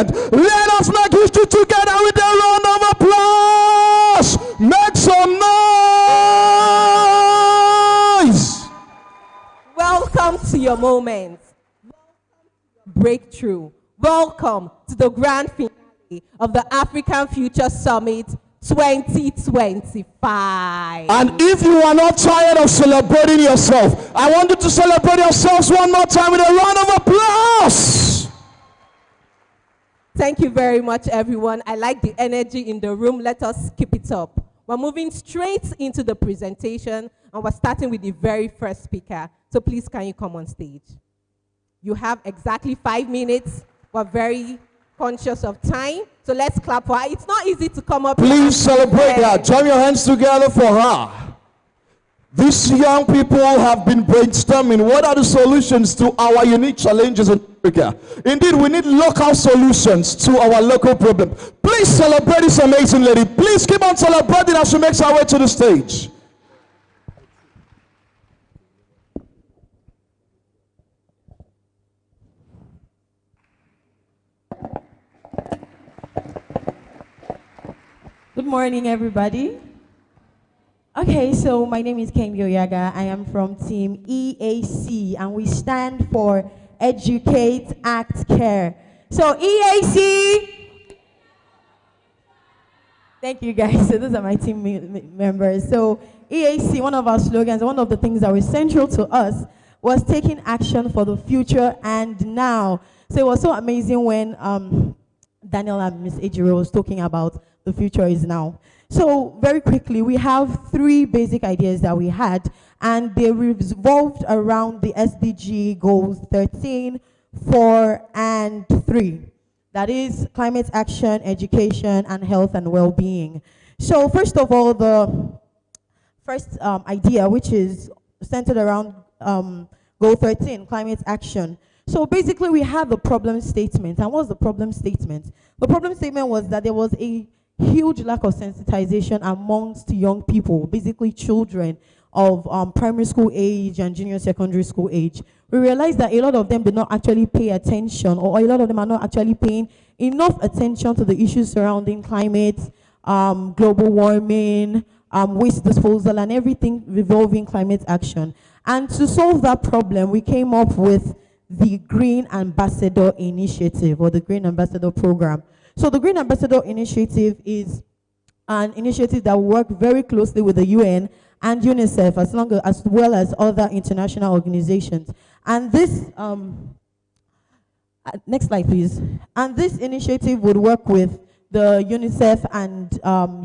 Let us make history together with a round of applause. Make some noise. Welcome to your moment. Breakthrough. Welcome to the grand finale of the African Future Summit 2025. And if you are not tired of celebrating yourself, I want you to celebrate yourselves one more time with a round of applause. Thank you very much, everyone. I like the energy in the room. Let us keep it up. We're moving straight into the presentation, and we're starting with the very first speaker. So please, can you come on stage? You have exactly 5 minutes. We're very conscious of time, so let's clap for her. It's not easy to come up. Please celebrate her. Join your hands together for her. These young people have been brainstorming what are the solutions to our unique challenges in Africa. Indeed, we need local solutions to our local problem. Please celebrate this amazing lady. Please keep on celebrating as she makes her way to the stage. Good morning, everybody. Okay, so my name is Kemi Oyaga. I am from Team EAC, and we stand for Educate, Act, Care. So EAC, thank you guys. So those are my team members. So EAC, one of our slogans, one of the things that was central to us was taking action for the future and now. So it was so amazing when Daniel and Ms. Ejiro was talking about the future is now. So very quickly, we have 3 basic ideas that we had, and they revolved around the SDG goals 13, 4, and 3. That is climate action, education, and health and well-being. So first of all, the first idea, which is centered around goal 13, climate action. So basically, we had the problem statement. And what's the problem statement? The problem statement was that there was a huge lack of sensitization amongst young people, basically children of primary school age and junior secondary school age. We realized that a lot of them did not actually pay attention, or a lot of them are not actually paying enough attention to the issues surrounding climate, global warming, waste disposal, and everything revolving climate action. And to solve that problem, we came up with the Green Ambassador Initiative, or the Green Ambassador Program. So the Green Ambassador Initiative is an initiative that will work very closely with the UN and UNICEF, as well as other international organizations. And this, next slide please. And this initiative would work with the UNICEF and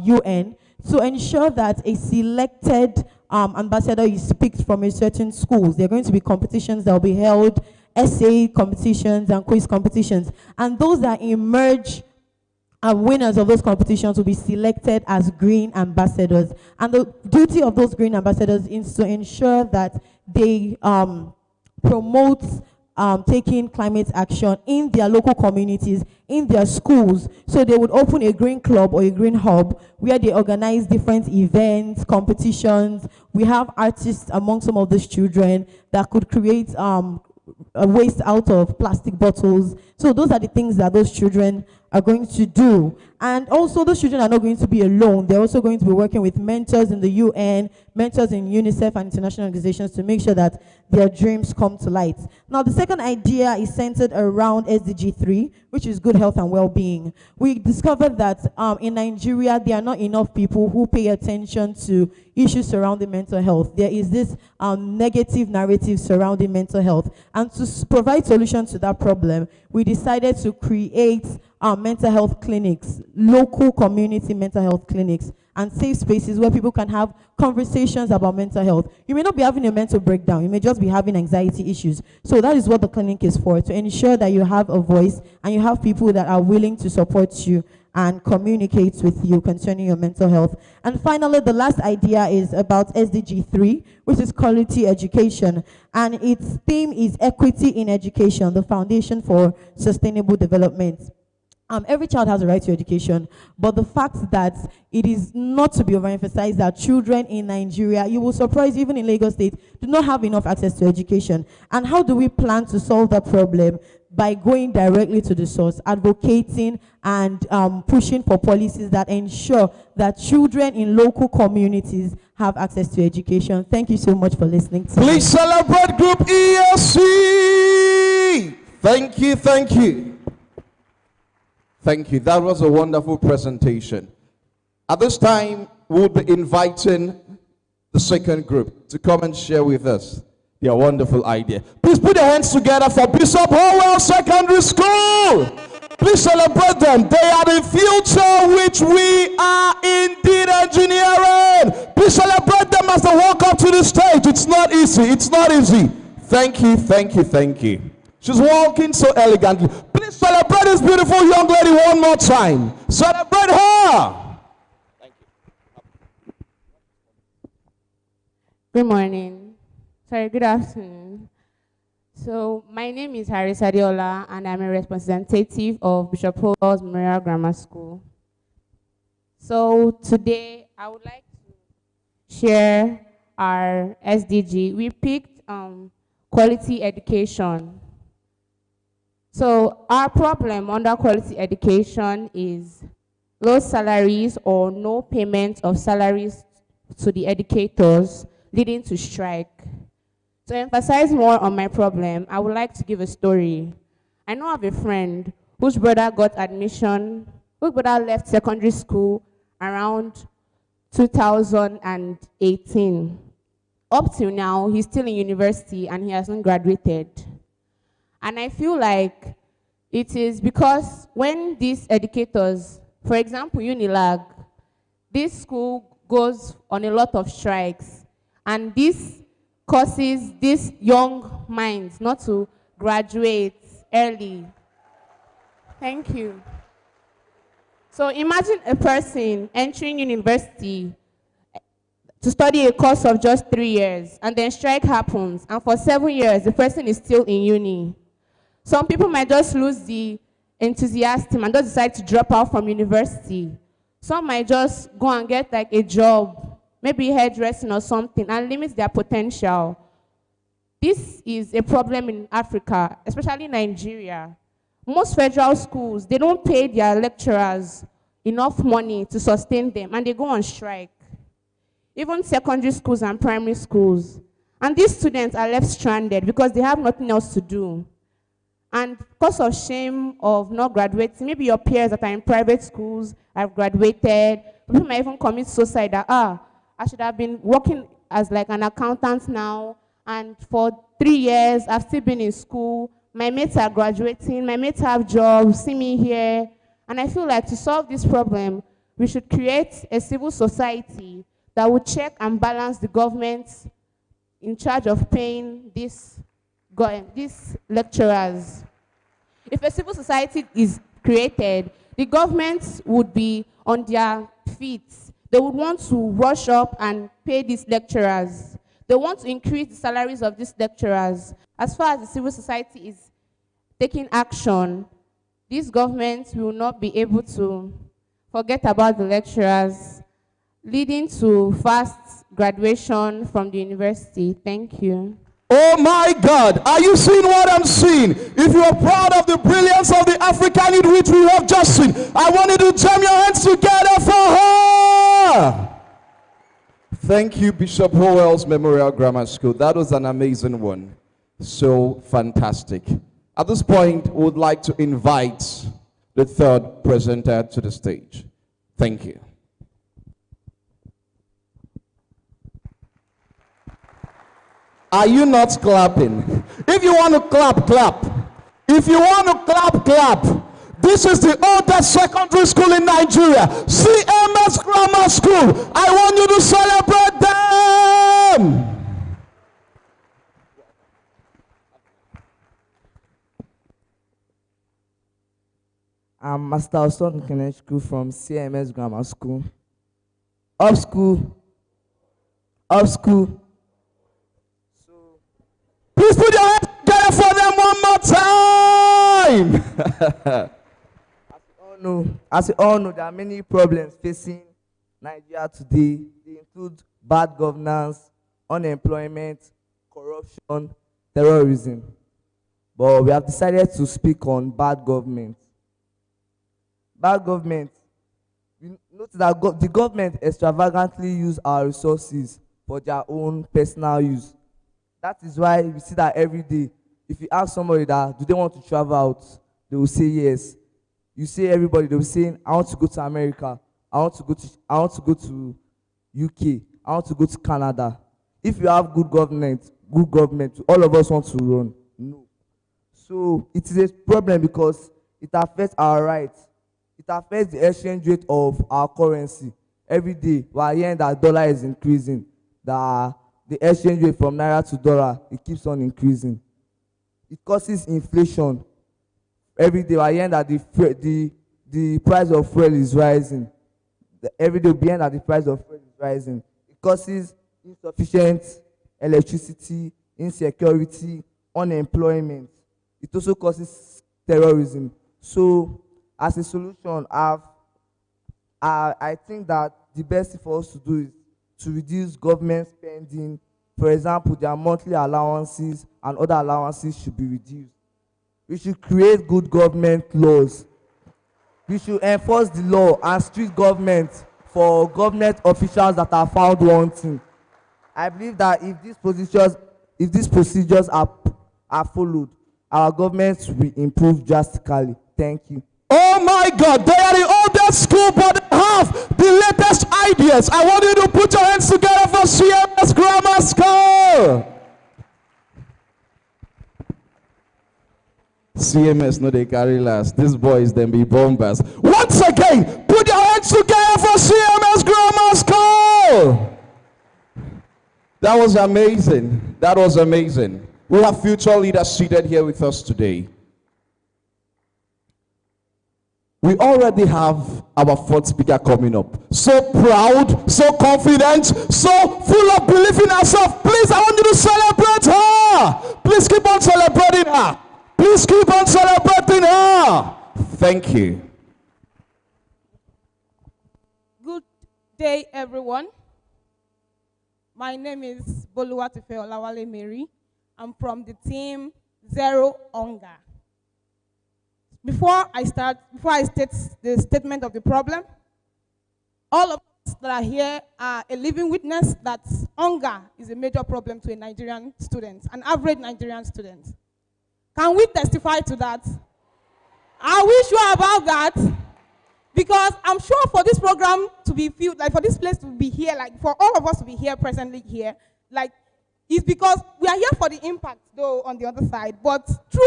UN to ensure that a selected ambassador is picked from a certain schools. There are going to be competitions that will be held, essay competitions and quiz competitions. And those that emerge winners of those competitions will be selected as green ambassadors. And the duty of those green ambassadors is to ensure that they promote taking climate action in their local communities, in their schools. So they would open a green club or a green hub where they organize different events, competitions. We have artists among some of these children that could create waste out of plastic bottles. So those are the things that those children are going to do. And also those children are not going to be alone. They're also going to be working with mentors in the UN, mentors in UNICEF and international organizations to make sure that their dreams come to light. Now the second idea is centered around SDG 3, which is good health and well-being. We discovered that in Nigeria, there are not enough people who pay attention to issues surrounding mental health. There is this negative narrative surrounding mental health. And to provide solutions to that problem, we decided to create mental health clinics, local community mental health clinics, and safe spaces where people can have conversations about mental health. You may not be having a mental breakdown, you may just be having anxiety issues. So that is what the clinic is for, to ensure that you have a voice and you have people that are willing to support you and communicate with you concerning your mental health. And finally, the last idea is about SDG 3, which is quality education. And its theme is equity in education, the foundation for sustainable development. Every child has a right to education, but the fact that it is not to be overemphasized that children in Nigeria, you will surprise even in Lagos State, do not have enough access to education. And how do we plan to solve that problem? By going directly to the source, advocating and pushing for policies that ensure that children in local communities have access to education. Thank you so much for listening to me. Please celebrate Group ESC. Thank you, thank you. Thank you. That was a wonderful presentation. At this time, we'll be inviting the second group to come and share with us their wonderful idea. Please put your hands together for Bishop Howell Secondary School. Please celebrate them. They are the future which we are indeed engineering. Please celebrate them as they walk up to the stage. It's not easy. It's not easy. Thank you, thank you, thank you. She's walking so elegantly. Please celebrate this beautiful young lady one more time. Celebrate her. Thank you. Good morning. Sorry, good afternoon. So, my name is Harris Adiola, and I'm a representative of Bishop Howell's Memorial Grammar School. So, today, I would like to share our SDG. We picked quality education. So our problem under quality education is low salaries or no payment of salaries to the educators, leading to strike. To emphasize more on my problem, I would like to give a story. I know of a friend whose brother got admission, whose brother left secondary school around 2018. Up till now, he's still in university and he hasn't graduated. And I feel like it is because when these educators, for example, Unilag, this school goes on a lot of strikes, and this causes these young minds not to graduate early. Thank you. So imagine a person entering university to study a course of just 3 years, and then strike happens, and for 7 years, the person is still in uni. Some people might just lose the enthusiasm and just decide to drop out from university. Some might just go and get like a job, maybe hairdressing or something, and limit their potential. This is a problem in Africa, especially Nigeria. Most federal schools, they don't pay their lecturers enough money to sustain them, and they go on strike. Even secondary schools and primary schools. And these students are left stranded because they have nothing else to do. And because of shame of not graduating, maybe your peers that are in private schools have graduated. People might even commit suicide that, I should have been working as like an accountant now, and for 3 years, I've still been in school. My mates are graduating, my mates have jobs, see me here. And I feel like to solve this problem, we should create a civil society that would check and balance the government in charge of paying these lecturers. If a civil society is created, the government would be on their feet. They would want to rush up and pay these lecturers. They want to increase the salaries of these lecturers. As far as the civil society is taking action, this government will not be able to forget about the lecturers, leading to fast graduation from the university. Thank you. Oh my God, are you seeing what I'm seeing? If you are proud of the brilliance of the African in which we have just seen, I want you to jam your hands together for her. Thank you, Bishop Howell's Memorial Grammar School. That was an amazing one. So fantastic. At this point, we would like to invite the third presenter to the stage. Thank you. Are you not clapping? If you want to clap, clap. If you want to clap, clap. This is the oldest secondary school in Nigeria, CMS Grammar School. I want you to celebrate them. I'm Master Oston Kenechku from CMS Grammar School. Up school. Up school. Please put your hands together for them one more time. As we all As we all know, there are many problems facing Nigeria today. They include bad governance, unemployment, corruption, terrorism. But we have decided to speak on bad government. Bad government. We notice that the government extravagantly use our resources for their own personal use. That is why we see that every day. If you ask somebody that do they want to travel out, they will say yes. You say everybody, they will say, I want to go to America, I want to go to UK, I want to go to Canada. If you have good government, all of us want to run. No. So it is a problem because it affects our rights. It affects the exchange rate of our currency. Every day, we are hearing that dollar is increasing. The exchange rate from naira to dollar, it keeps on increasing. It causes inflation. Every day, we are hearing that the price of fuel is rising. Every day, we are hearing that the price of fuel is rising. It causes insufficient electricity, insecurity, unemployment. It also causes terrorism. So, as a solution, I think that the best thing for us to do is to reduce government spending. For example, their monthly allowances and other allowances should be reduced. We should create good government laws. We should enforce the law and strict government for government officials that are found wanting. I believe that if these procedures are followed, our government will improve drastically. Thank you. Oh my God, they are the oldest school, but they have the latest ideas. I want you to put your hands together for CMS Grammar School. CMS, no, they carry last. These boys, them be bombers. Once again, put your hands together for CMS Grammar School. That was amazing. That was amazing. We have future leaders seated here with us today. We already have our fourth speaker coming up. So proud, so confident, so full of belief in ourselves. Please, I want you to celebrate her. Please keep on celebrating her. Please keep on celebrating her. Thank you. Good day, everyone. My name is Boluwatife Olawale Mary. I'm from the team Zero Hunger. Before I state the statement of the problem, all of us that are here are a living witness that hunger is a major problem to a Nigerian student, an average Nigerian student. Can we testify to that? Are we sure about that? Because I'm sure for this program to be filled, like for this place to be here, like for all of us to be here presently here, like it's because we are here for the impact, though, on the other side. But true.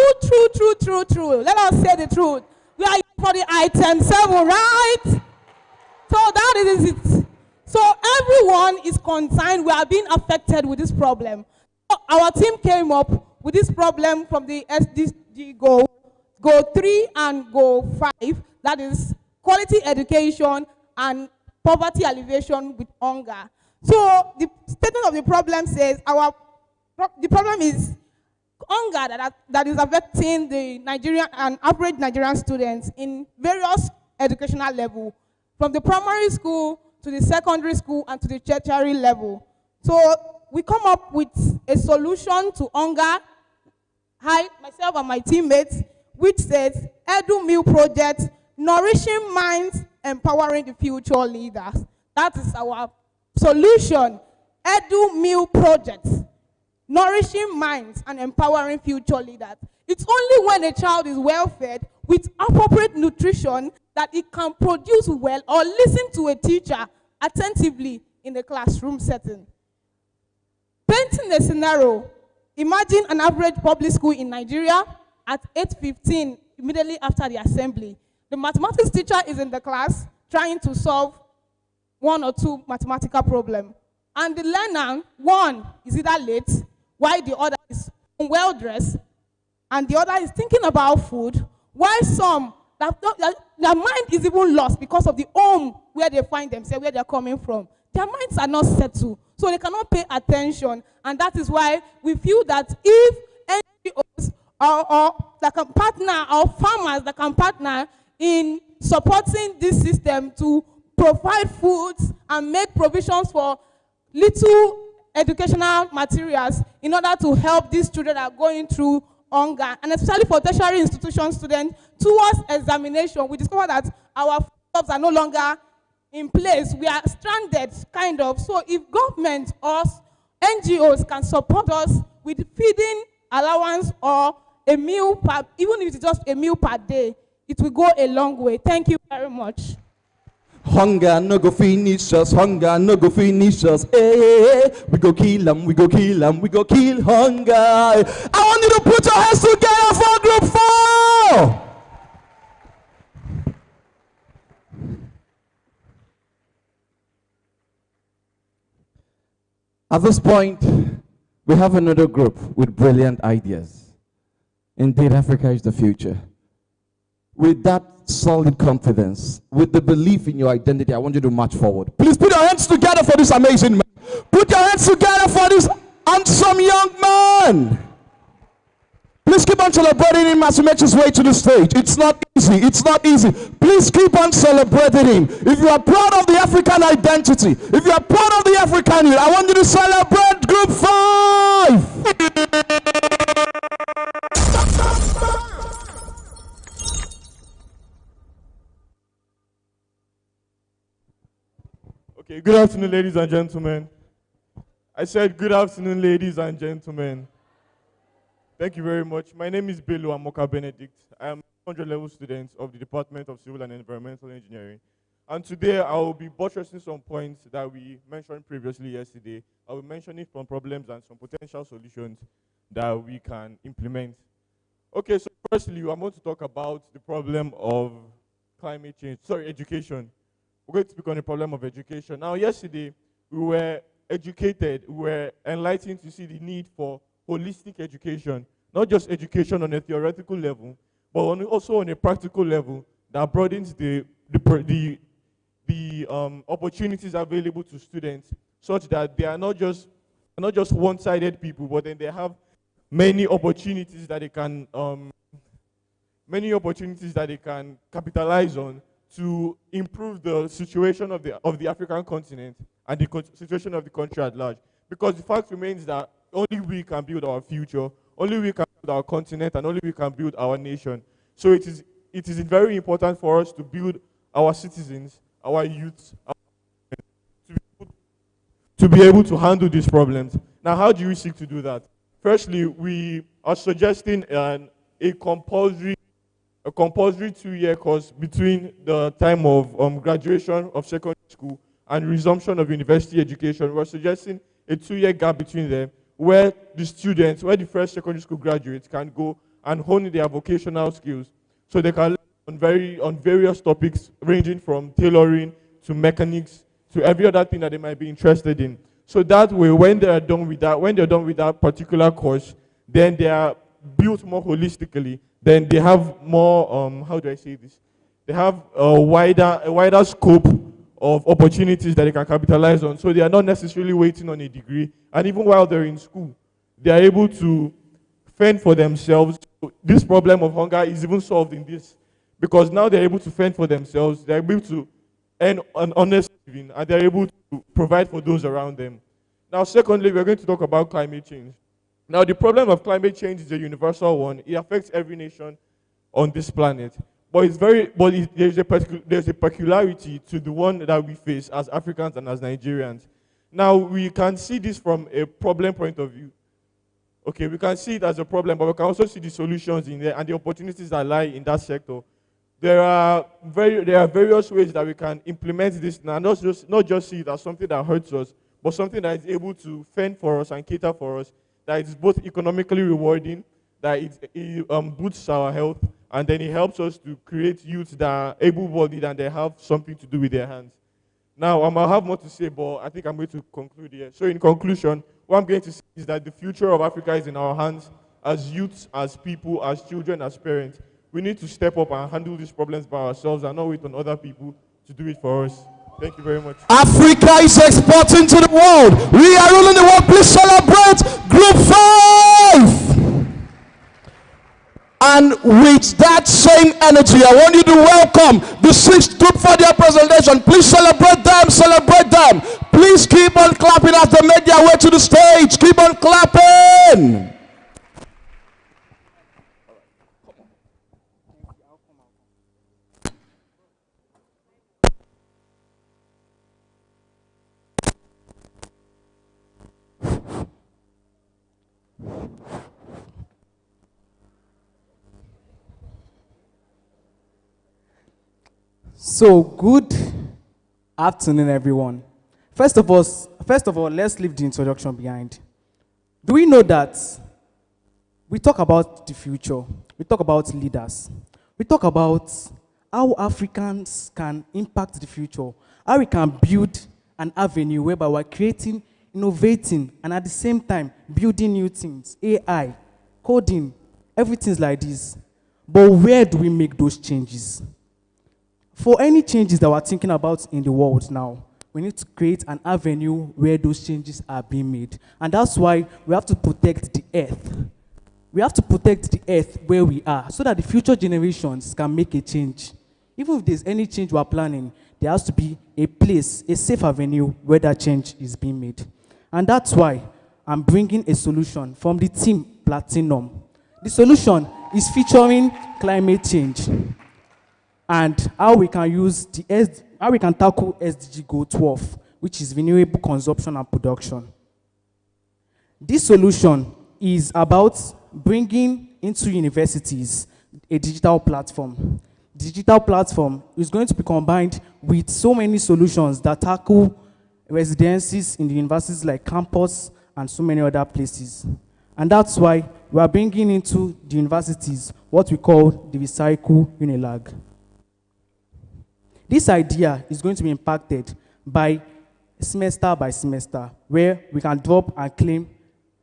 Let us say the truth. We are here for the item 7, right? So that is it. So everyone is concerned. We are being affected with this problem. So our team came up with this problem from the SDG Go 3 and Go 5. That is quality education and poverty alleviation with hunger. So the statement of the problem says the problem is hunger that is affecting the Nigerian and average Nigerian students in various educational levels, from the primary school to the secondary school and to the tertiary level. So we come up with a solution to hunger. Myself and my teammates, which says Edu Meal Project, nourishing minds, empowering the future leaders. That is our solution. Edu Meal Project, nourishing minds and empowering future leaders. It's only when a child is well fed with appropriate nutrition that it can produce well or listen to a teacher attentively in the classroom setting. Painting a scenario, imagine an average public school in Nigeria at 8:15, immediately after the assembly. The mathematics teacher is in the class trying to solve one or two mathematical problems. And the learner, one is either late, while the other is well dressed, and the other is thinking about food, while some, their mind is even lost because of the home where they find themselves, where they're coming from. Their minds are not settled, so they cannot pay attention. And that is why we feel that if NGOs or that can partner, or farmers that can partner in supporting this system to provide foods and make provisions for little educational materials in order to help these children that are going through hunger, and especially for tertiary institution students towards examination. We discovered that our jobs are no longer in place. We are stranded, kind of. So if government or NGOs can support us with feeding allowance or a meal per, even if it's just a meal per day, it will go a long way. Thank you very much. Hunger no go finish us, hunger no go finish us. Hey, we go kill them, we go kill them, we go kill hunger. I want you to put your hands together for group 4. At this point, we have another group with brilliant ideas. Indeed, Africa is the future. With that solid confidence, with the belief in your identity, I want you to march forward. Please put your hands together for this amazing man. Put your hands together for this handsome young man. Please keep on celebrating him as he makes his way to the stage. It's not easy. It's not easy. Please keep on celebrating him. If you are proud of the African identity, if you are proud of the African youth, I want you to celebrate group 5. Okay, good afternoon, ladies and gentlemen. I said good afternoon, ladies and gentlemen. Thank you very much. My name is Bello Amoka Benedict. I am a 100-level student of the Department of Civil and Environmental Engineering. And today I will be buttressing some points that we mentioned previously yesterday. I will be mentioning some problems and some potential solutions that we can implement. Okay, so firstly, I want to talk about the problem of climate change. Sorry, education. We're going to speak on the problem of education. Now, yesterday, we were educated, we were enlightened to see the need for holistic education, not just education on a theoretical level, but also on a practical level that broadens the opportunities available to students, such that they are not just one-sided people, but then they have many opportunities that they can capitalize on to improve the situation of the African continent and the situation of the country at large. Because the fact remains that only we can build our future, only we can build our continent, and only we can build our nation. So it is very important for us to build our citizens, our youths, to be able to handle these problems. Now, how do we seek to do that? Firstly, we are suggesting a compulsory 2-year course between the time of graduation of secondary school and resumption of university education. We're suggesting a 2-year gap between them, where the fresh secondary school graduates can go and hone their vocational skills, so they can learn on various topics ranging from tailoring to mechanics to every other thing that they might be interested in. So that way, when they're done with that particular course, then they are built more holistically. Then they have more how do I say this? They have a wider scope of opportunities that they can capitalize on. So they are not necessarily waiting on a degree. And even while they're in school, they are able to fend for themselves. This problem of hunger is even solved in this, because now they're able to fend for themselves. They're able to earn an honest living, and they're able to provide for those around them. Now, secondly, we're going to talk about climate change. Now, the problem of climate change is a universal one. It affects every nation on this planet. But there's a peculiarity to the one that we face as Africans and as Nigerians. Now, we can see this from a problem point of view. Okay, we can see it as a problem, but we can also see the solutions in there and the opportunities that lie in that sector. There are various ways that we can implement this now, not just see it as something that hurts us, but something that is able to fend for us and cater for us, that is both economically rewarding, that it boosts our health, and then it helps us to create youths that are able-bodied and they have something to do with their hands. Now, I might have more to say, but I think I'm going to conclude here. So in conclusion, what I'm going to say is that the future of Africa is in our hands as youths, as people, as children, as parents. We need to step up and handle these problems by ourselves and not wait on other people to do it for us. Thank you very much. Africa is exporting to the world. We are ruling the world. Please celebrate Group 5. And with that same energy, I want you to welcome the sixth group for their presentation. Please celebrate them, celebrate them. Please keep on clapping as they make their way to the stage. Keep on clapping. So, good afternoon, everyone. First of all, let's leave the introduction behind. Do we know that we talk about the future, we talk about leaders, we talk about how Africans can impact the future, how we can build an avenue whereby we're creating, innovating, and at the same time, building new things, AI, coding, everything's like this. But where do we make those changes? For any changes that we're thinking about in the world now, we need to create an avenue where those changes are being made. And that's why we have to protect the earth. We have to protect the earth where we are so that the future generations can make a change. Even if there's any change we're planning, there has to be a place, a safe avenue where that change is being made. And that's why I'm bringing a solution from the team Platinum. The solution is featuring climate change and how we can tackle SDG Goal 12, which is renewable consumption and production. This solution is about bringing into universities a digital platform. Digital platform is going to be combined with so many solutions that tackle residencies in the universities like campus and so many other places. And that's why we are bringing into the universities what we call the Recycle Unilag. This idea is going to be impacted by semester, where we can drop and claim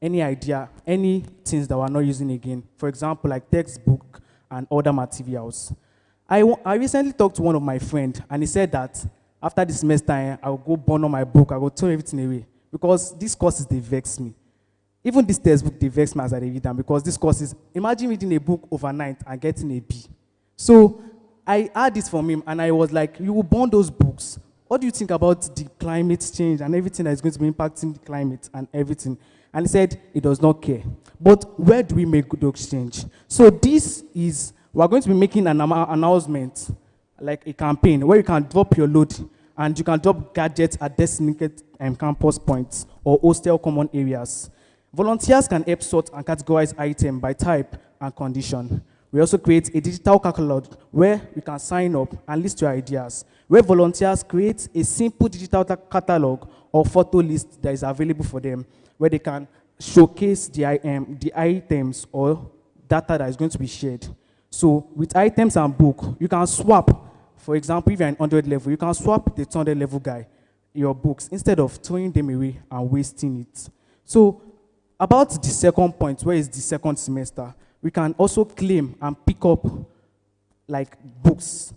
any idea, any things that we're not using again. For example, like textbook and other materials. I recently talked to one of my friends, and he said that after this semester, I will go burn on my book, I will throw everything away. Because these courses, they vex me. Even this textbook, they vex me as I read them, because this courses, imagine reading a book overnight and getting a B. So I had this from him, and I was like, you will burn those books. What do you think about the climate change and everything that is going to be impacting the climate and everything? And he said he does not care. But where do we make those change? So we're going to be making an announcement, like a campaign, where you can drop your load, and you can drop gadgets at designated campus points or hostel common areas. Volunteers can help sort and categorize items by type and condition. We also create a digital catalog where you can sign up and list your ideas, where volunteers create a simple digital catalog or photo list that is available for them, where they can showcase the items or data that is going to be shared. So with items and book, you can swap. For example, if you're in 100 level, you can swap the 200 level guy your books instead of throwing them away and wasting it. So about the second point, where is the second semester? We can also claim and pick up like books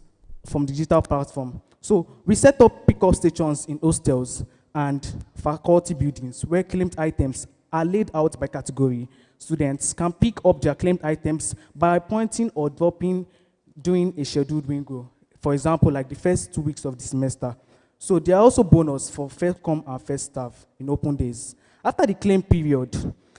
from the digital platform. So we set up pickup stations in hostels and faculty buildings where claimed items are laid out by category. Students can pick up their claimed items by pointing or dropping during a scheduled window. For example, like the first 2 weeks of the semester. So there are also bonus for first come and first serve in open days. After the claim period,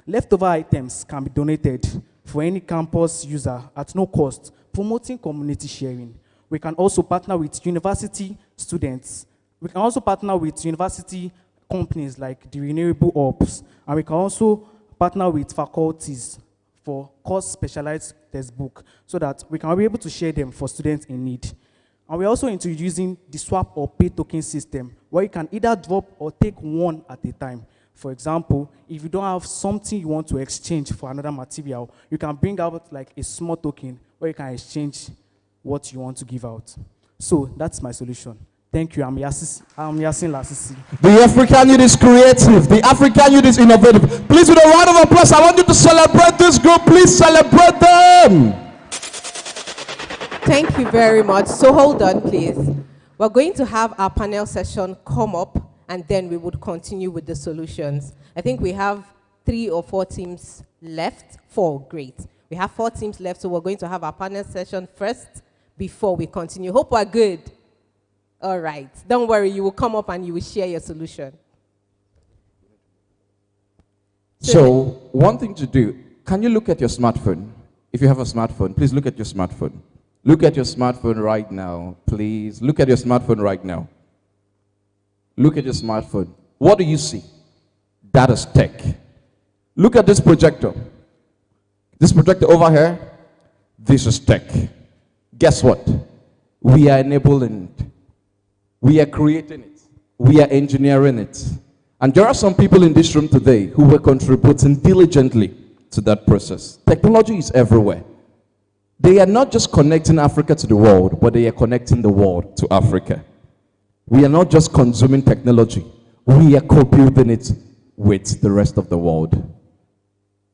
leftover items can be donated for any campus user at no cost, promoting community sharing. We can also partner with university students. We can also partner with university companies like the Renewable Ops, and we can also partner with faculties for course specialized textbook so that we can be able to share them for students in need. And we're also introducing the swap or pay token system where you can either drop or take one at a time. For example, if you don't have something you want to exchange for another material, you can bring out like a small token where you can exchange what you want to give out. So that's my solution. Thank you. I'm Yasin Lasisi. The African youth is creative. The African youth is innovative. Please, with a round of applause, I want you to celebrate this group. Please celebrate them. Thank you very much. So hold on, please. We're going to have our panel session come up, and then we would continue with the solutions. I think we have 3 or 4 teams left. 4, great. We have 4 teams left, so we're going to have our panel session first before we continue. Hope we're good. All right. Don't worry, you will come up and you will share your solution. So, one thing to do, can you look at your smartphone? If you have a smartphone, please look at your smartphone. Look at your smartphone right now, please. Look at your smartphone right now. Look at your smartphone. What do you see? That is tech. Look at this projector. This projector over here, this is tech. Guess what? We are enabling it. We are creating it. We are engineering it. And there are some people in this room today who were contributing diligently to that process. Technology is everywhere. They are not just connecting Africa to the world, but they are connecting the world to Africa. We are not just consuming technology. We are co-building it with the rest of the world.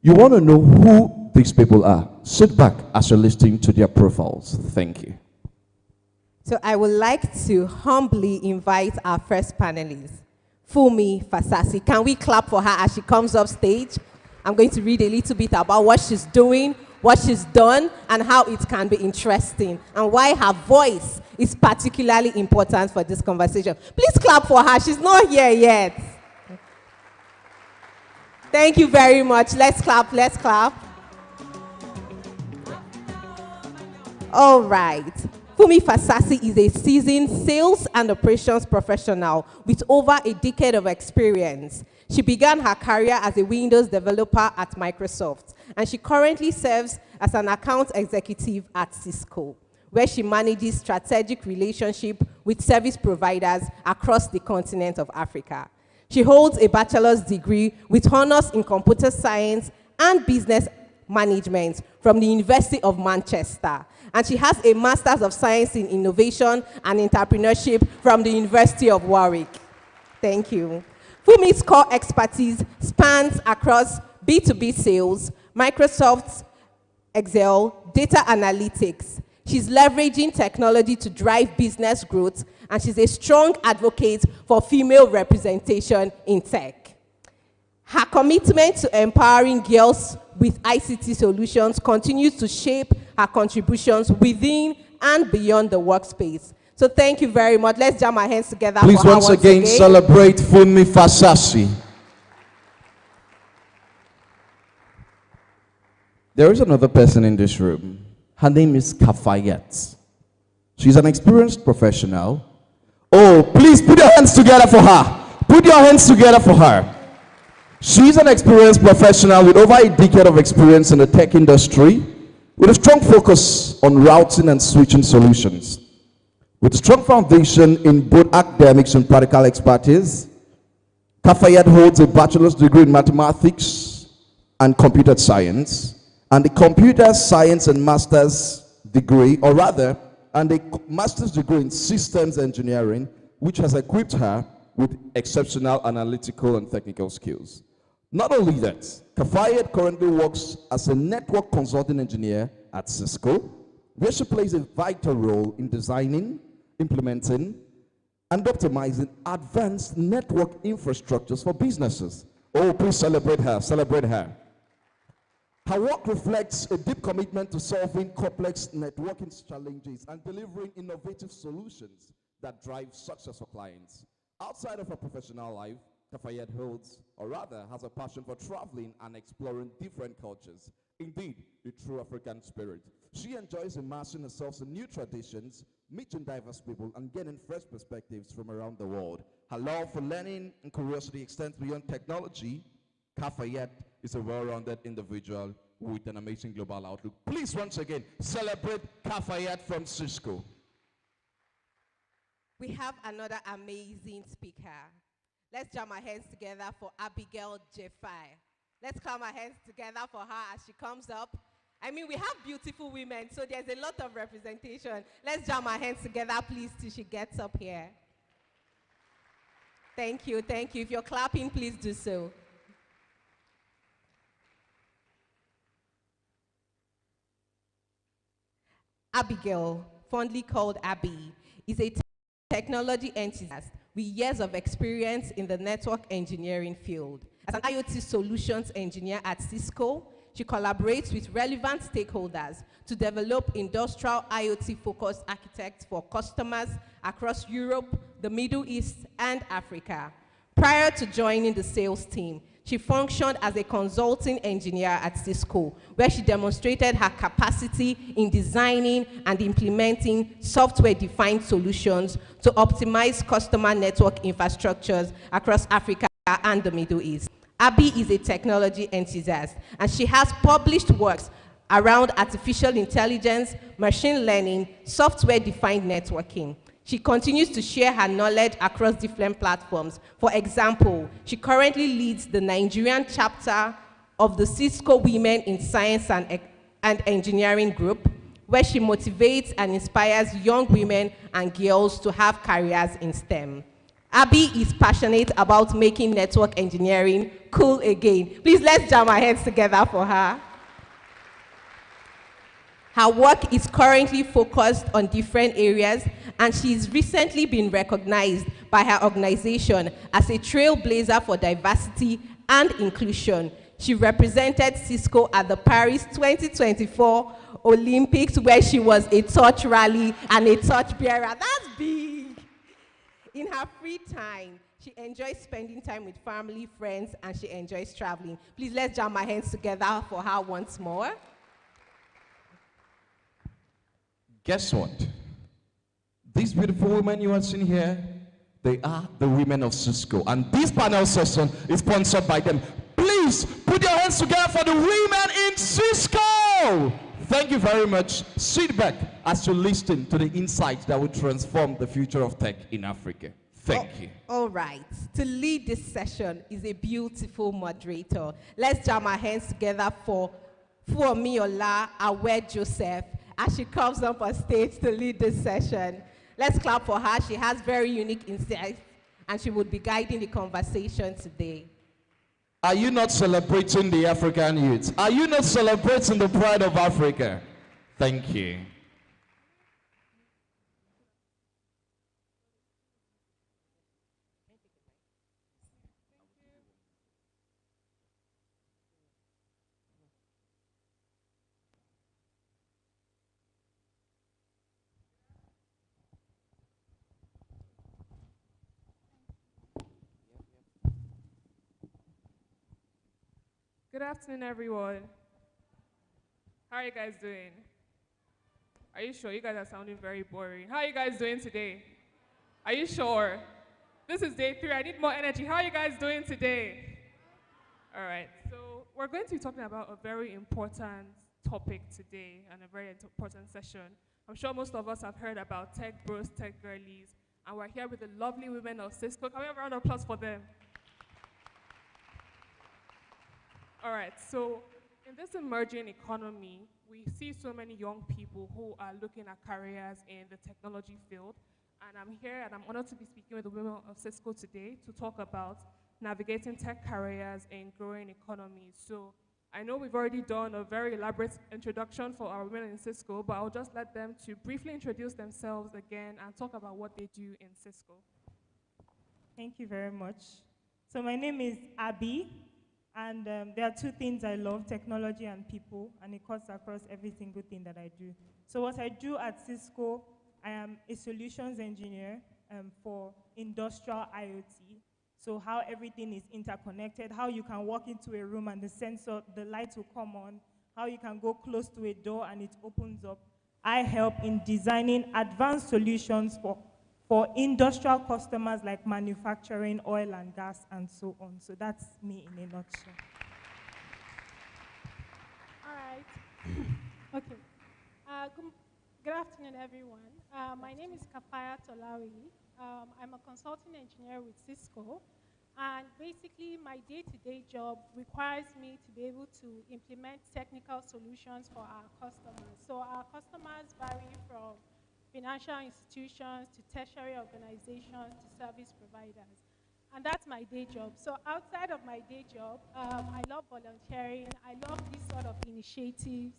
You want to know who these people are? Sit back as you're listening to their profiles. Thank you. So I would like to humbly invite our first panelist, Fumi Fasasi. Can we clap for her as she comes up stage? I'm going to read a little bit about what she's doing, what she's done, and how it can be interesting, and why her voice is particularly important for this conversation. Please clap for her. She's not here yet. Thank you very much. Let's clap, let's clap. All right. Fumi Fasasi is a seasoned sales and operations professional with over a decade of experience. She began her career as a Windows developer at Microsoft, and she currently serves as an account executive at Cisco, where she manages strategic relationship with service providers across the continent of Africa. She holds a bachelor's degree with honors in computer science and business management from the University of Manchester. And she has a Master's of Science in Innovation and Entrepreneurship from the University of Warwick. Thank you. Fumi's core expertise spans across B2B sales, Microsoft Excel, data analytics. She's leveraging technology to drive business growth, and she's a strong advocate for female representation in tech. Her commitment to empowering girls with ICT solutions continues to shape her contributions within and beyond the workspace. So thank you very much. Let's jam our hands together. Please once again celebrate Fumi Fasasi. There is another person in this room. Her name is Kafayet. She's an experienced professional. Oh, please put your hands together for her. Put your hands together for her. She's an experienced professional with over a decade of experience in the tech industry, with a strong focus on routing and switching solutions. With a strong foundation in both academics and practical expertise, Kafayet holds a bachelor's degree in mathematics and computer science, and a computer science and master's degree, or rather, and a master's degree in systems engineering, which has equipped her with exceptional analytical and technical skills. Not only that, Kafayet currently works as a network consulting engineer at Cisco, where she plays a vital role in designing, implementing, and optimizing advanced network infrastructures for businesses. Oh, please celebrate her, celebrate her. Her work reflects a deep commitment to solving complex networking challenges and delivering innovative solutions that drive success for clients. Outside of her professional life, Kafayet holds, or rather has a passion for traveling and exploring different cultures. Indeed, the true African spirit. She enjoys immersing herself in new traditions, meeting diverse people, and getting fresh perspectives from around the world. Her love for learning and curiosity extends beyond technology. Kafayet is a well-rounded individual with an amazing global outlook. Please, once again, celebrate Kafayet from Cisco. We have another amazing speaker. Let's jam our hands together for Abigail Jeffai. Let's clap our hands together for her as she comes up. I mean, we have beautiful women, so there's a lot of representation. Let's jam our hands together, please, till she gets up here. Thank you, thank you. If you're clapping, please do so. Abigail, fondly called Abby, is a technology enthusiast with years of experience in the network engineering field. As an IoT solutions engineer at Cisco, she collaborates with relevant stakeholders to develop industrial IoT-focused architects for customers across Europe, the Middle East, and Africa. Prior to joining the sales team, she functioned as a consulting engineer at Cisco, where she demonstrated her capacity in designing and implementing software-defined solutions to optimize customer network infrastructures across Africa and the Middle East. Abby is a technology enthusiast, and she has published works around artificial intelligence, machine learning, software-defined networking. She continues to share her knowledge across different platforms. For example, she currently leads the Nigerian chapter of the Cisco Women in Science and Engineering Group, where she motivates and inspires young women and girls to have careers in STEM. Abby is passionate about making network engineering cool again. Please, let's jam our hands together for her. Her work is currently focused on different areas, and she's recently been recognized by her organization as a trailblazer for diversity and inclusion. She represented Cisco at the Paris 2024 Olympics, where she was a torch rally and a torch bearer. That's big. In her free time, she enjoys spending time with family, friends, and she enjoys traveling. Please, let's jam our hands together for her once more. Guess what? These beautiful women you are seeing here, they are the women of Cisco. And this panel session is sponsored by them. Please put your hands together for the women in Cisco. Thank you very much. Sit back as you listen to the insights that will transform the future of tech in Africa. Thank you. All right. To lead this session is a beautiful moderator. Let's jam our hands together for Fuomiola Awe Joseph, as she comes up on stage to lead this session. Let's clap for her. She has very unique insights, and she would be guiding the conversation today. Are you not celebrating the African youth? Are you not celebrating the pride of Africa? Thank you. Good afternoon, everyone. How are you guys doing? Are you sure? You guys are sounding very boring. How are you guys doing today? Are you sure? This is day 3. I need more energy. How are you guys doing today? All right. So we're going to be talking about a very important topic today and a very important session. I'm sure most of us have heard about tech bros, tech girlies, and we're here with the lovely women of Cisco. Can we have a round of applause for them? All right, so in this emerging economy, we see so many young people who are looking at careers in the technology field. And I'm here and I'm honored to be speaking with the women of Cisco today to talk about navigating tech careers in growing economies. So I know we've already done a very elaborate introduction for our women in Cisco, but I'll just let them to briefly introduce themselves again and talk about what they do in Cisco. Thank you very much. So my name is Abby. And there are 2 things I love, technology and people, and it cuts across every single thing that I do. So what I do at Cisco, I am a solutions engineer for industrial IoT. So how everything is interconnected, how you can walk into a room and the sensor, the lights will come on, how you can go close to a door and it opens up. I help in designing advanced solutions for industrial customers like manufacturing, oil and gas, and so on. So that's me in a nutshell. All right. Okay. Good afternoon, everyone. My name is Kapaya Tolawi. I'm a consulting engineer with Cisco. And basically, my day-to-day job requires me to be able to implement technical solutions for our customers. So our customers vary from financial institutions to tertiary organizations to service providers. And that's my day job. So outside of my day job, I love volunteering. I love these sort of initiatives.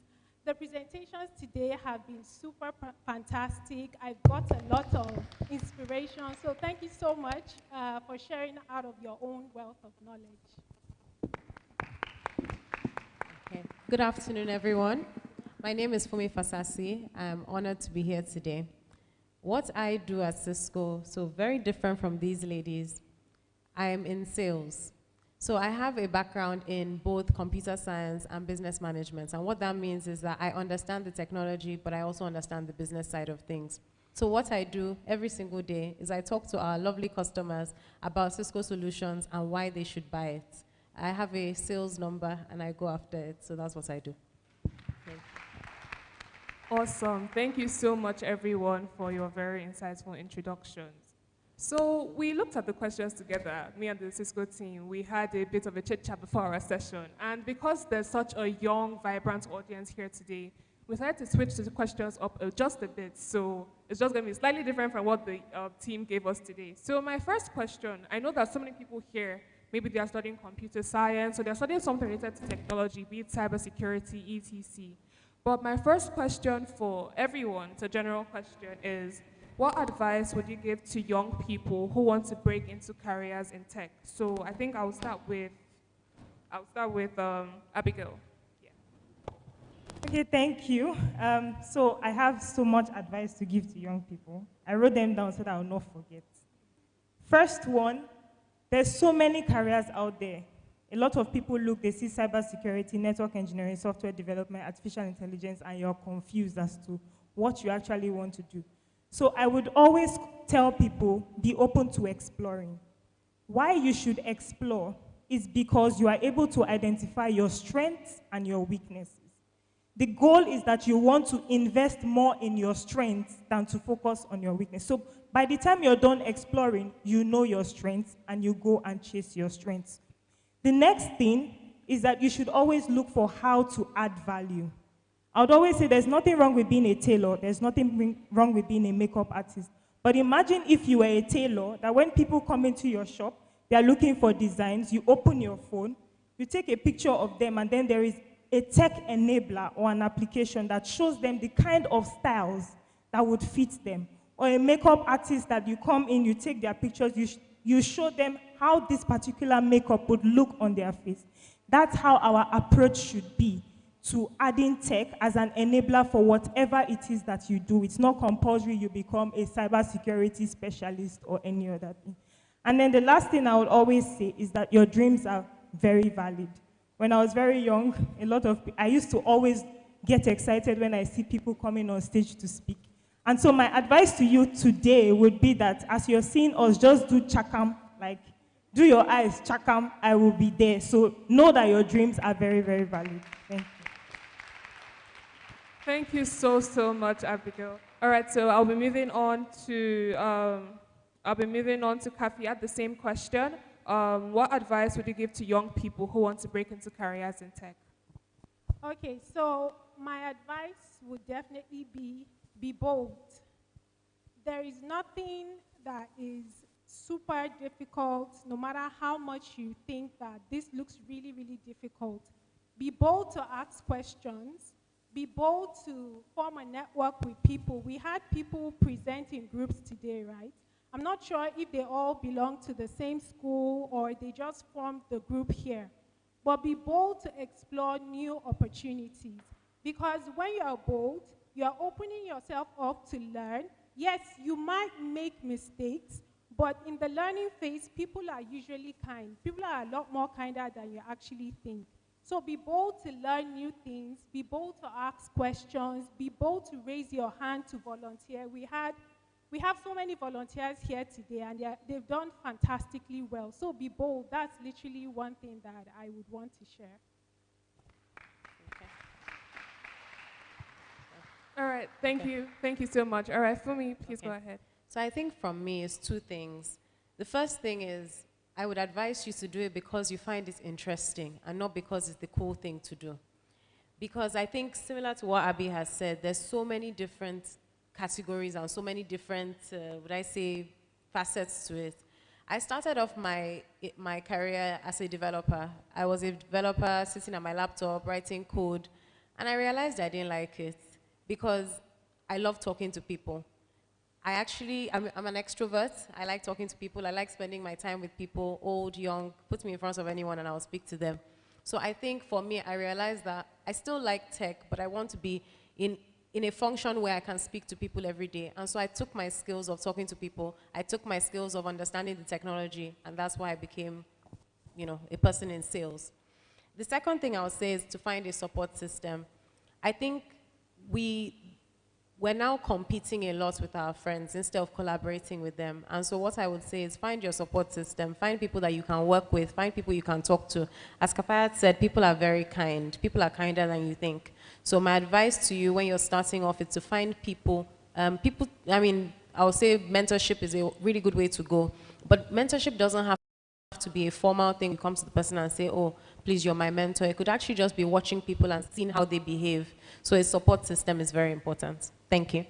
The presentations today have been super fantastic. I've got a lot of inspiration. So thank you so much for sharing out of your own wealth of knowledge. Okay. Good afternoon, everyone. My name is Fumi Fasasi. I'm honored to be here today. What I do at Cisco, so very different from these ladies, I am in sales. So I have a background in both computer science and business management. And what that means is that I understand the technology, but I also understand the business side of things. So what I do every single day is I talk to our lovely customers about Cisco solutions and why they should buy it. I have a sales number and I go after it. So that's what I do. Thank you. Awesome. Thank you so much, everyone, for your very insightful introductions. So we looked at the questions together, me and the Cisco team. We had a bit of a chit-chat before our session. And because there's such a young, vibrant audience here today, we decided to switch the questions up just a bit. So it's just going to be slightly different from what the team gave us today. So my first question, I know that so many people here, maybe they are studying computer science, or they're studying something related to technology, be it cybersecurity, etc. But my first question for everyone, it's a general question, is what advice would you give to young people who want to break into careers in tech? So I think I'll start with Abigail. Okay, thank you. So I have so much advice to give to young people. I wrote them down so that I will not forget. First one, there's so many careers out there. A lot of people look, they see cybersecurity, network engineering, software development, artificial intelligence, and you're confused as to what you actually want to do. So I would always tell people, be open to exploring. Why you should explore is because you are able to identify your strengths and your weaknesses. The goal is that you want to invest more in your strengths than to focus on your weakness. So by the time you're done exploring, you know your strengths and you go and chase your strengths. The next thing is that you should always look for how to add value. I would always say there's nothing wrong with being a tailor. There's nothing wrong with being a makeup artist. But imagine if you were a tailor, that when people come into your shop, they are looking for designs, you open your phone, you take a picture of them, and then there is a tech enabler or an application that shows them the kind of styles that would fit them. Or a makeup artist that you come in, you take their pictures, you show them how this particular makeup would look on their face. That's how our approach should be to adding tech as an enabler for whatever it is that you do. It's not compulsory you become a cybersecurity specialist or any other thing. And then the last thing I would always say is that your dreams are very valid. When I was very young, I used to always get excited when I see people coming on stage to speak. And so my advice to you today would be that as you're seeing us, just do chakam, like do your eyes, chakam, I will be there. So know that your dreams are very, very valid. Thank you. Thank you so, so much, Abigail. All right, so I'll be moving on to Kafi at the same question. What advice would you give to young people who want to break into careers in tech? Okay, so my advice would definitely be bold. There is nothing that is super difficult, no matter how much you think that this looks really, really difficult. Be bold to ask questions. Be bold to form a network with people. We had people present in groups today, right? I'm not sure if they all belong to the same school or they just formed the group here. But be bold to explore new opportunities. Because when you're bold, you're opening yourself up to learn. Yes, you might make mistakes, but in the learning phase, people are usually kind. People are a lot more kinder than you actually think. So be bold to learn new things, be bold to ask questions, be bold to raise your hand to volunteer. We have so many volunteers here today, and they've done fantastically well. So be bold. That's literally one thing that I would want to share. Okay. All right, thank you. Thank you so much. All right, Fumi, please Okay. go ahead. So I think from me it's two things. The first thing is I would advise you to do it because you find it interesting and not because it's the cool thing to do. Because I think similar to what Abby has said, there's so many different categories and so many different, facets to it. I started off my career as a developer. I was a developer sitting at my laptop, writing code, and I realized I didn't like it because I love talking to people. I'm an extrovert. I like talking to people. I like spending my time with people, old, young. Put me in front of anyone and I'll speak to them. So I think for me, I realized that I still like tech, but I want to be in a function where I can speak to people every day. And so I took my skills of talking to people, I took my skills of understanding the technology, and that's why I became, a person in sales. The second thing I would say is to find a support system. I think we're now competing a lot with our friends instead of collaborating with them. And so what I would say is find your support system, find people that you can work with, find people you can talk to. As Kafayat said, people are very kind. People are kinder than you think. So my advice to you when you're starting off is to find people, I would say mentorship is a really good way to go. But mentorship doesn't have to be a formal thing. You come to the person and say, oh, please, you're my mentor. It could actually just be watching people and seeing how they behave. So a support system is very important. Thank you.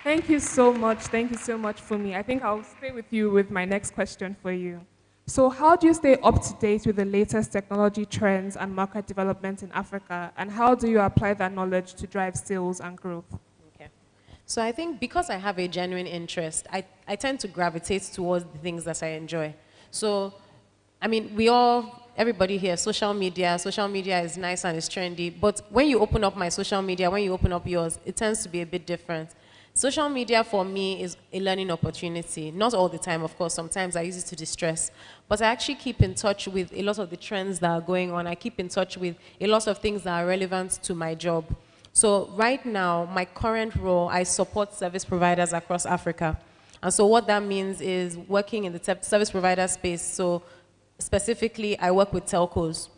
Thank you so much. Thank you so much, Fumi. I think I'll stay with you with my next question for you. So how do you stay up to date with the latest technology trends and market development in Africa? And how do you apply that knowledge to drive sales and growth? Okay. So I think because I have a genuine interest, I tend to gravitate towards the things that I enjoy. So, everybody here, social media is nice and it's trendy, but when you open up my social media, when you open up yours, it tends to be a bit different. Social media for me is a learning opportunity. Not all the time, of course. Sometimes I use it to distress. But I actually keep in touch with a lot of the trends that are going on. I keep in touch with a lot of things that are relevant to my job. So right now, my current role, I support service providers across Africa. And so what that means is working in the service provider space. So specifically, I work with telcos.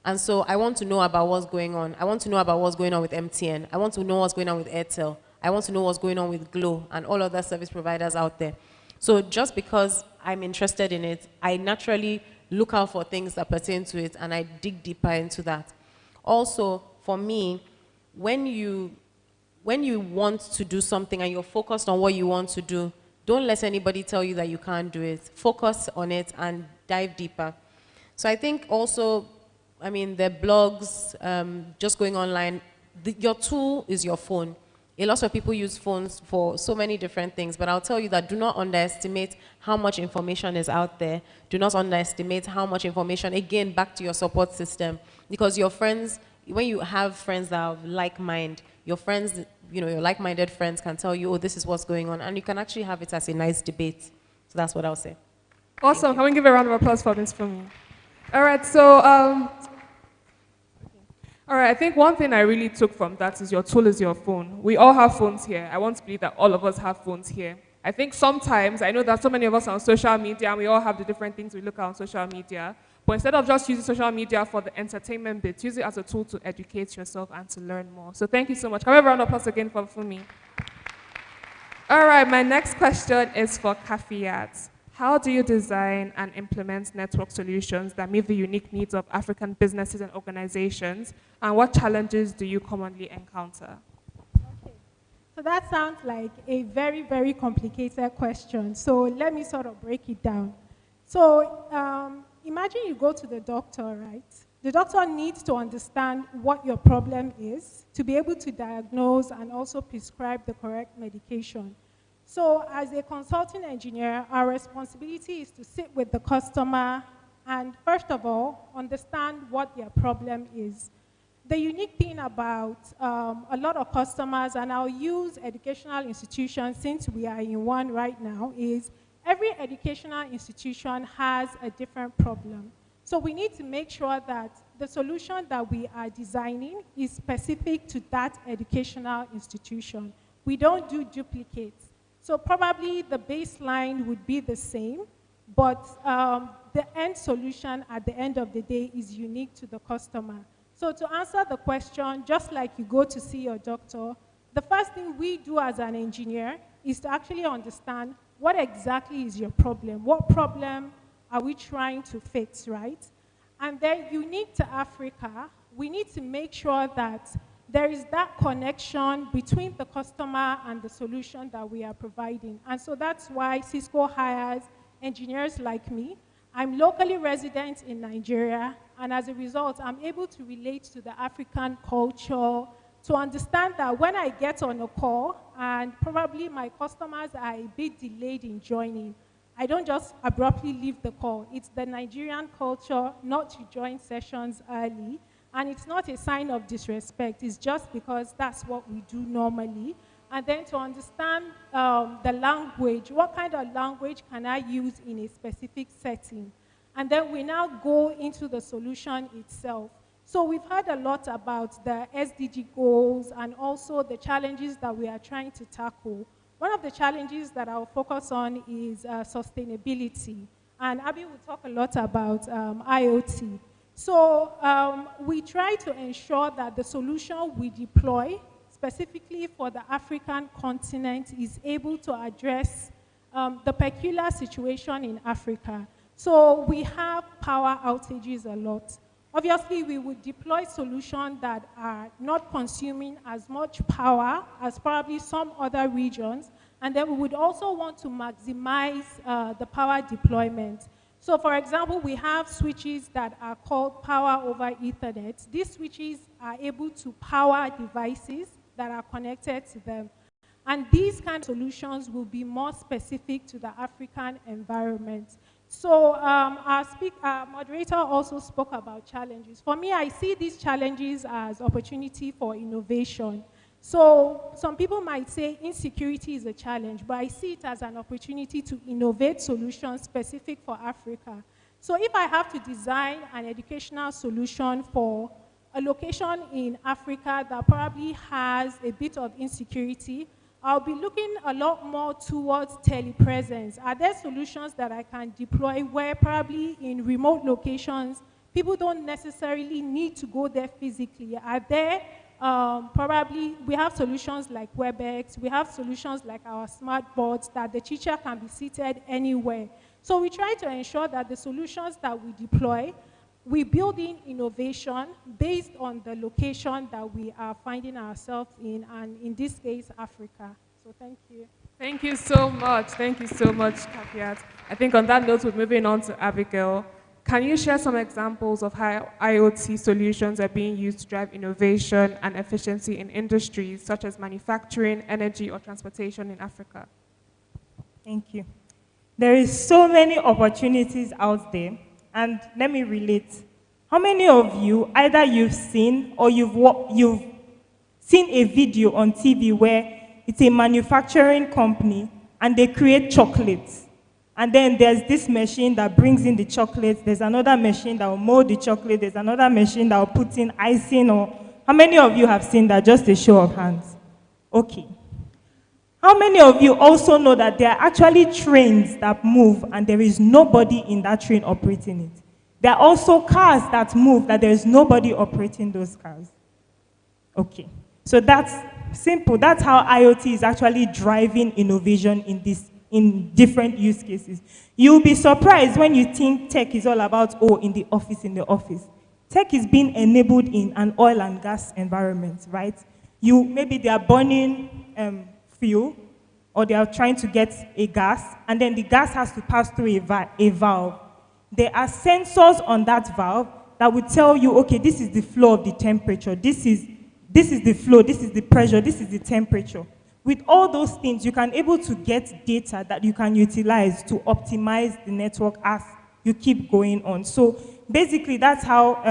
And so I want to know about what's going on. I want to know about what's going on with MTN. I want to know what's going on with Airtel. I want to know what's going on with Glo and all other service providers out there. So just because I'm interested in it, I naturally look out for things that pertain to it and I dig deeper into that. Also, for me, when you want to do something and you're focused on what you want to do, don't let anybody tell you that you can't do it. Focus on it and dive deeper. So I think also, the blogs, just going online, your tool is your phone. A lot of people use phones for so many different things, but I'll tell you that do not underestimate how much information is out there. Do not underestimate how much information, again, back to your support system. Because your friends, when you have friends that are like-minded, your friends, your like-minded friends can tell you, oh, this is what's going on, and you can actually have it as a nice debate. So that's what I'll say. Awesome. Can we give a round of applause for this for me? All right, so, I think one thing I really took from that is your tool is your phone. We all have phones here. I want to believe that all of us have phones here. I think sometimes, I know that so many of us are on social media and we all have the different things we look at on social media, but instead of just using social media for the entertainment bit, use it as a tool to educate yourself and to learn more. So thank you so much. Can we have a round of applause again for Fumi? All right, my next question is for Kafiyat. How do you design and implement network solutions that meet the unique needs of African businesses and organizations? And what challenges do you commonly encounter? Okay. So that sounds like a very, very complicated question. So let me sort of break it down. So imagine you go to the doctor, right? The doctor needs to understand what your problem is to be able to diagnose and also prescribe the correct medication. So as a consulting engineer, our responsibility is to sit with the customer and, first of all, understand what their problem is. The unique thing about a lot of customers, and I'll use educational institutions since we are in one right now, is every educational institution has a different problem. So we need to make sure that the solution that we are designing is specific to that educational institution. We don't do duplicates. So probably the baseline would be the same, but the end solution at the end of the day is unique to the customer. So to answer the question, just like you go to see your doctor, the first thing we do as an engineer is to actually understand what exactly is your problem. What problem are we trying to fix, right? And then unique to Africa, we need to make sure that there is that connection between the customer and the solution that we are providing. And so that's why Cisco hires engineers like me. I'm locally resident in Nigeria, and as a result, I'm able to relate to the African culture, to understand that when I get on a call, and probably my customers are a bit delayed in joining, I don't just abruptly leave the call. It's the Nigerian culture not to join sessions early. And it's not a sign of disrespect, it's just because that's what we do normally. And then to understand the language, what kind of language can I use in a specific setting? And then we now go into the solution itself. So we've heard a lot about the SDG goals and also the challenges that we are trying to tackle. One of the challenges that I'll focus on is sustainability. And Abby will talk a lot about IoT. So we try to ensure that the solution we deploy, specifically for the African continent, is able to address the peculiar situation in Africa. So we have power outages a lot. Obviously, we would deploy solutions that are not consuming as much power as probably some other regions, and then we would also want to maximize the power deployment. So for example, we have switches that are called power over Ethernet. These switches are able to power devices that are connected to them. And these kind of solutions will be more specific to the African environment. So our moderator also spoke about challenges. For me, I see these challenges as opportunity for innovation. So some people might say insecurity is a challenge, but I see it as an opportunity to innovate solutions specific for Africa. So if I have to design an educational solution for a location in Africa that probably has a bit of insecurity, I'll be looking a lot more towards telepresence. Are there solutions that I can deploy where probably in remote locations, people don't necessarily need to go there physically? Are there probably, we have solutions like WebEx, we have solutions like our smart boards that the teacher can be seated anywhere. So we try to ensure that the solutions that we deploy, we build in innovation based on the location that we are finding ourselves in, and in this case, Africa. So thank you. Thank you so much. Thank you so much, Kapiat. I think on that note, we're moving on to Abigail. Can you share some examples of how IoT solutions are being used to drive innovation and efficiency in industries such as manufacturing, energy, or transportation in Africa? Thank you. There is so many opportunities out there. And let me relate. How many of you, either you've seen or you've seen a video on TV where it's a manufacturing company and they create chocolates? And then there's this machine that brings in the chocolates. There's another machine that will mold the chocolate. There's another machine that will put in icing. Or how many of you have seen that? Just a show of hands. Okay. How many of you also know that there are actually trains that move and there is nobody in that train operating it? There are also cars that move that there is nobody operating those cars. Okay. So that's simple. That's how IoT is actually driving innovation in different use cases. You'll be surprised when you think tech is all about, in the office. Tech is being enabled in an oil and gas environment, right? Maybe they are burning fuel, or they are trying to get a gas, and then the gas has to pass through a valve. There are sensors on that valve that will tell you, okay, this is the flow of the temperature, this is the flow, this is the pressure, this is the temperature. With all those things, you can able to get data that you can utilize to optimize the network as you keep going on. So basically, that's how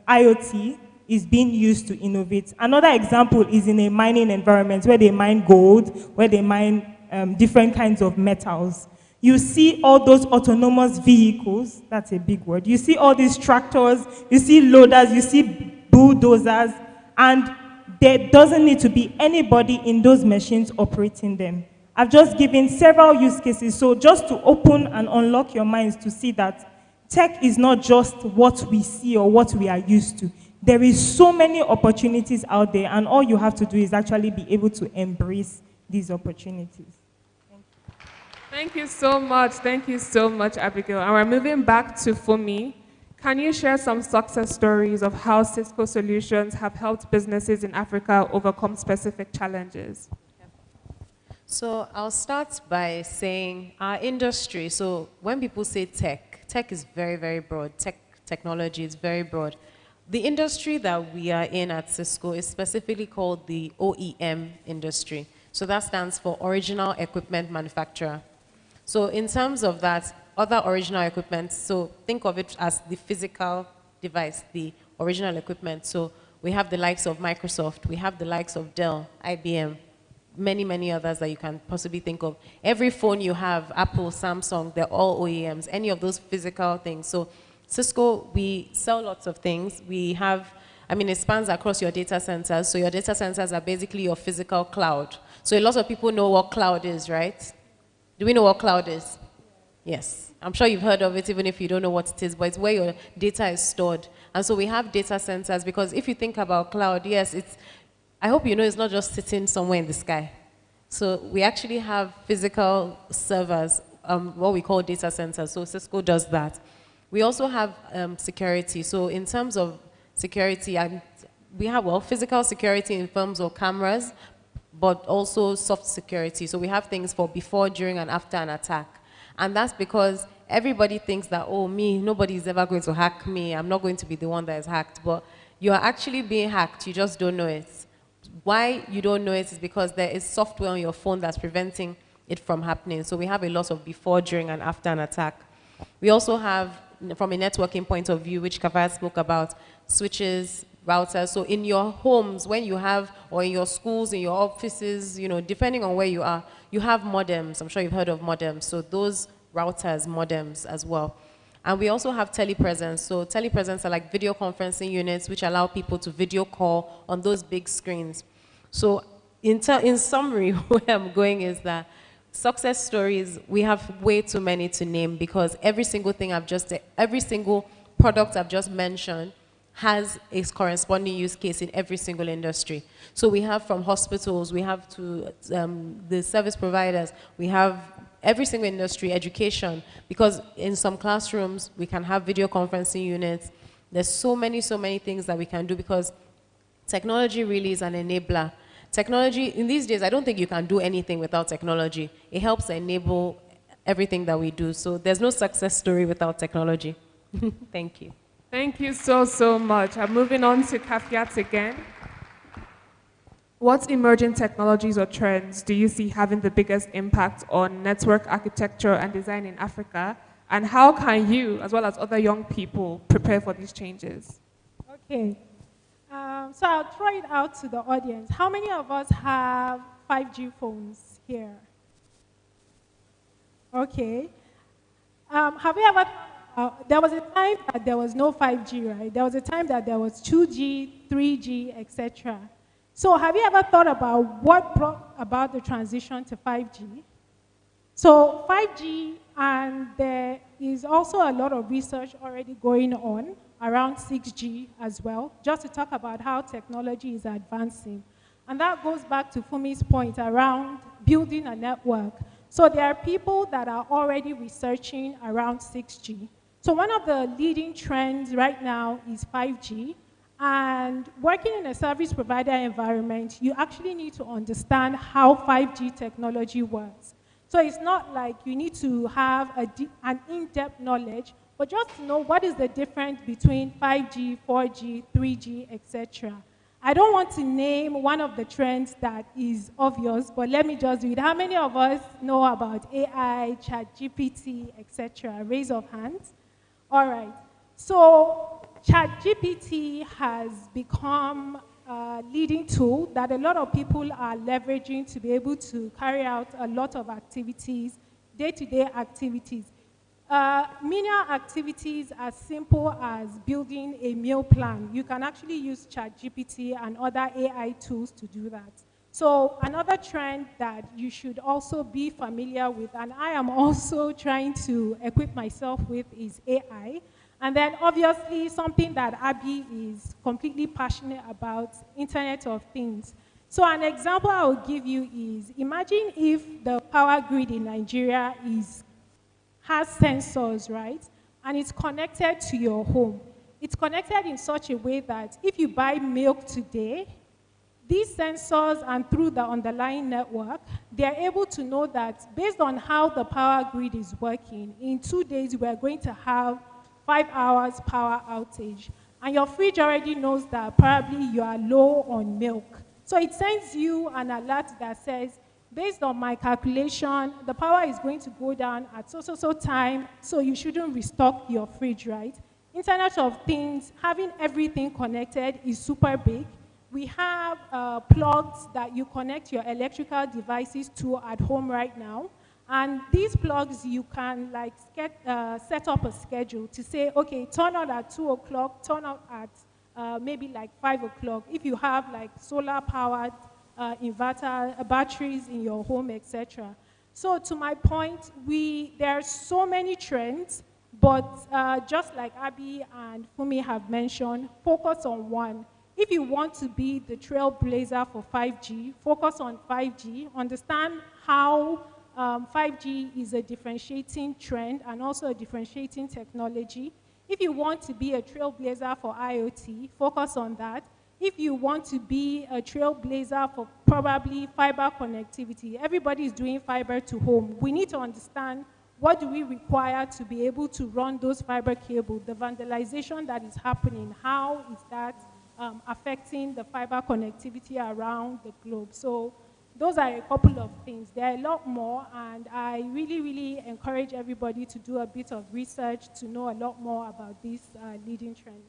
IoT is being used to innovate. Another example is in a mining environment where they mine gold, where they mine different kinds of metals. You see all those autonomous vehicles, that's a big word. You see all these tractors, you see loaders, you see bulldozers, and there doesn't need to be anybody in those machines operating them. I've just given several use cases, so just to open and unlock your minds to see that tech is not just what we see or what we are used to. There is so many opportunities out there, and all you have to do is actually be able to embrace these opportunities. Thank you so much. Thank you so much, Abigail. And we're moving back to Fumi. Can you share some success stories of how Cisco solutions have helped businesses in Africa overcome specific challenges? So I'll start by saying our industry, so when people say tech is very, very broad. Technology is very broad. The industry that we are in at Cisco is specifically called the OEM industry. So that stands for Original Equipment Manufacturer. So in terms of that, other original equipment, so think of it as the physical device, the original equipment. So we have the likes of Microsoft, we have the likes of Dell, IBM, many, many others that you can possibly think of. Every phone you have, Apple, Samsung, they're all OEMs, any of those physical things. So Cisco, we sell lots of things. We have, I mean, it spans across your data centers. So your data centers are basically your physical cloud. So a lot of people know what cloud is, right? Do we know what cloud is? Yes. I'm sure you've heard of it, even if you don't know what it is, but it's where your data is stored. And so we have data centers, because if you think about cloud, yes, it's, I hope you know it's not just sitting somewhere in the sky. So we actually have physical servers, what we call data centers. So Cisco does that. We also have security. So in terms of security, we have, well, physical security in terms of cameras, but also soft security. So we have things for before, during, and after an attack. And that's because everybody thinks that, oh, me, nobody's ever going to hack me. I'm not going to be the one that is hacked. But you are actually being hacked. You just don't know it. Why you don't know it is because there is software on your phone that's preventing it from happening. So we have a lot of before, during, and after an attack. We also have, from a networking point of view, which Kavaya spoke about, switches, routers. So in your homes, when you have, or in your schools, in your offices, you know, depending on where you are, you have modems. I'm sure you've heard of modems. So those routers, modems as well. And we also have telepresence. So telepresence are like video conferencing units which allow people to video call on those big screens. So in summary, where I'm going is that success stories, we have way too many to name, because every single product I've just mentioned has a corresponding use case in every single industry. So we have from hospitals, we have to the service providers, we have every single industry, education, because in some classrooms, we can have video conferencing units. There's so many things that we can do, because technology really is an enabler. Technology, in these days, I don't think you can do anything without technology. It helps enable everything that we do. So there's no success story without technology. Thank you. Thank you so much. I'm moving on to Kafiat again. What emerging technologies or trends do you see having the biggest impact on network architecture and design in Africa? And how can you, as well as other young people, prepare for these changes? Okay. So I'll throw it out to the audience. How many of us have 5G phones here? Okay. Have you ever, there was a time that there was no 5G, right? There was a time that there was 2G, 3G, etc. So have you ever thought about what brought about the transition to 5G? So 5G, and there is also a lot of research already going on around 6G as well, just to talk about how technology is advancing. And that goes back to Fumi's point around building a network. So there are people that are already researching around 6G. So one of the leading trends right now is 5G. And working in a service provider environment, you actually need to understand how 5G technology works. So it's not like you need to have an in-depth knowledge, but just to know what is the difference between 5G, 4G, 3G, etc. I don't want to name one of the trends that is obvious, but let me just do it. How many of us know about AI, ChatGPT, etc.? Raise of hands. All right. So ChatGPT has become a leading tool that a lot of people are leveraging to be able to carry out a lot of activities, day-to-day activities. Menial activities as simple as building a meal plan. You can actually use ChatGPT and other AI tools to do that. So another trend that you should also be familiar with, and I am also trying to equip myself with, is AI. And then obviously something that Abby is completely passionate about, Internet of Things. So an example I will give you is, imagine if the power grid in Nigeria has sensors, right? And it's connected to your home. It's connected in such a way that if you buy milk today, these sensors and through the underlying network, they're able to know that based on how the power grid is working, in 2 days we're going to have 5 hours power outage. And your fridge already knows that probably you are low on milk. So it sends you an alert that says, based on my calculation, the power is going to go down at so time, so you shouldn't restock your fridge, right? Internet of Things, having everything connected is super big. We have plugs that you connect your electrical devices to at home right now. And these plugs, you can like set up a schedule to say, okay, turn on at 2 o'clock, turn on at maybe like 5 o'clock. If you have like solar powered inverter batteries in your home, etc. So to my point, there are so many trends, but just like Abby and Fumi have mentioned, focus on one. If you want to be the trailblazer for 5G, focus on 5G, understand how 5G is a differentiating trend and also a differentiating technology. If you want to be a trailblazer for IoT, focus on that. If you want to be a trailblazer for probably fiber connectivity, everybody is doing fiber to home. We need to understand what do we require to be able to run those fiber cables, the vandalization that is happening, how is that affecting the fiber connectivity around the globe. So those are a couple of things. There are a lot more, and I really, really encourage everybody to do a bit of research to know a lot more about these leading trends.